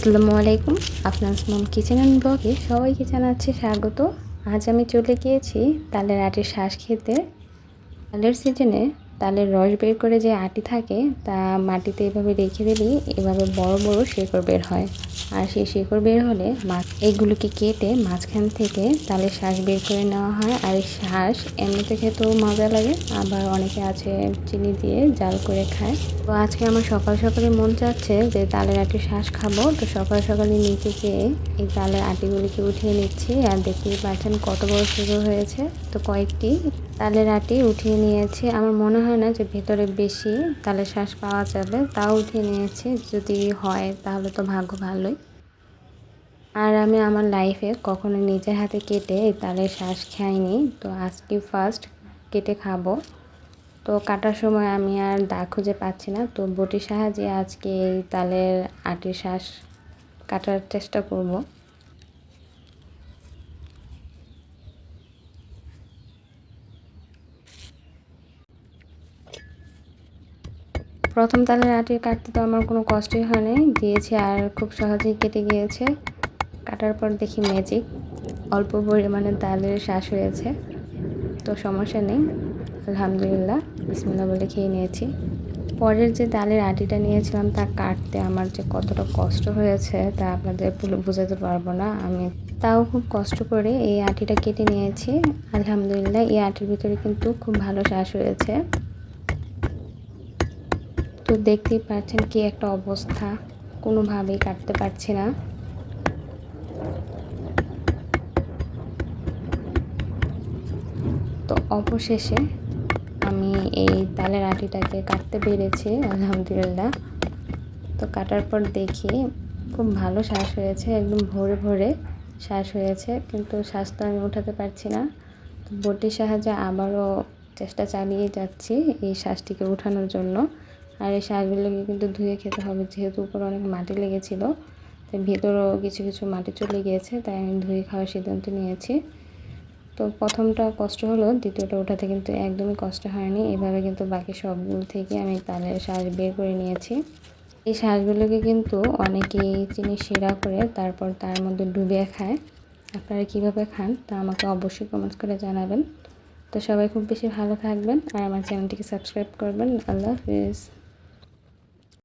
আসসালামু আলাইকুম। আফনাস মম kitchen and ব্লগে সবাইকে জানাচ্ছি স্বাগত। আজ আমি চলে গিয়েছি তালের আটির শাঁস খেতে। তালের সিজনে তালের রস বের করে যে আটি থাকে তা মাটিতে এভাবে রেখে দিলেই এভাবে বড় বড় শিকড় বের হয়। আর সেই শিকড় বের হলে এগুলোকে কেটে মাঝখান থেকে তালের শাঁস বের করে নেওয়া হয়। আর এই শাঁস এমনিতে খেতেও মজা লাগে, আবার অনেকে আছে চিনি দিয়ে জাল করে খায়। তো আজকে আমার সকাল সকালে মন চাচ্ছে যে তালের আটির শাঁস খাবো। তো সকাল সকালে নিচে যেয়ে এই তালের আটিগুলিকে উঠিয়ে নিচ্ছি। আর দেখতেই পাচ্ছেন কত বড় শিকড় হয়েছে। তো কয়েকটি তালের আটি উঠিয়ে নিয়েছি। আমার মনে হয় না যে ভেতরে বেশি তালের শাঁস পাওয়া যাবে, তাও উঠিয়ে নিয়েছি। যদি হয় তাহলে তো ভাগ্য ভালোই। আর আমি আমার লাইফে কখনো নিজের হাতে কেটে এই তালের শাঁস খাইনি, তো আজকে ফার্স্ট কেটে খাবো। তো কাটার সময় আমি আর দাগ খুঁজে পাচ্ছি না, তো বটির সাহায্যে আজকে এই তালের আটির শাঁস কাটার চেষ্টা করব। প্রথম তালের আটি কাটতে তো আমার কোনো কষ্টই হয়নি, দিয়েছি আর খুব সহজেই কেটে গিয়েছে। কাটার পর দেখি ম্যাজিক, অল্প পরিমাণে তালের শাঁস হয়েছে। তো সমস্যা নেই, আলহামদুলিল্লাহ, বিসমিল্লাহ বলে খেয়ে নিয়েছি। পরের যে তালের আটিটা নিয়েছিলাম তা কাটতে আমার যে কতটা কষ্ট হয়েছে তা আপনাদের বোঝাতে পারবো না। আমি তাও খুব কষ্ট করে এই আটিটা কেটে নিয়েছি। আলহামদুলিল্লাহ, এই আটির ভিতরে কিন্তু খুব ভালো শাঁস হয়েছে। তো দেখতেই পাচ্ছেন কি একটা অবস্থা, কোনোভাবেই কাটতে পারছি না। তো অবশেষে আমি এই তালের আটিটাকে কাটতে পেরেছি, আলহামদুলিল্লাহ। তো কাটার পর দেখি খুব ভালো শ্বাস হয়েছে, একদম ভরে ভরে শ্বাস হয়েছে, কিন্তু শ্বাস তো আমি উঠাতে পারছি না। তো বটির সাহায্যে আবারও চেষ্টা চালিয়ে যাচ্ছি এই শ্বাসটিকে উঠানোর জন্য। আর এই শ্বাসগুলোকে কিন্তু ধুয়ে খেতে হবে, যেহেতু উপরে অনেক মাটি লেগেছিলো, তাই ভেতরেও কিছু কিছু মাটি চলে গিয়েছে, তাই আমি ধুয়ে খাওয়ার সিদ্ধান্ত নিয়েছি। তো প্রথমটা কষ্ট হলো, দ্বিতীয়টা ওঠাতে কিন্তু একদমই কষ্ট হয়নি। এভাবে কিন্তু বাকি সবগুলো থেকে আমি তালের শাঁস বের করে নিয়েছি। এই শাঁসগুলোকে কিন্তু অনেকেই চিনি শিরা করে তারপর তার মধ্যে ডুবিয়ে খায়। আপনারা কীভাবে খান তা আমাকে অবশ্যই কমেন্টস করে জানাবেন। তো সবাই খুব বেশি ভালো থাকবেন আর আমার চ্যানেলটিকে সাবস্ক্রাইব করবেন। আল্লাহ হাফিজ।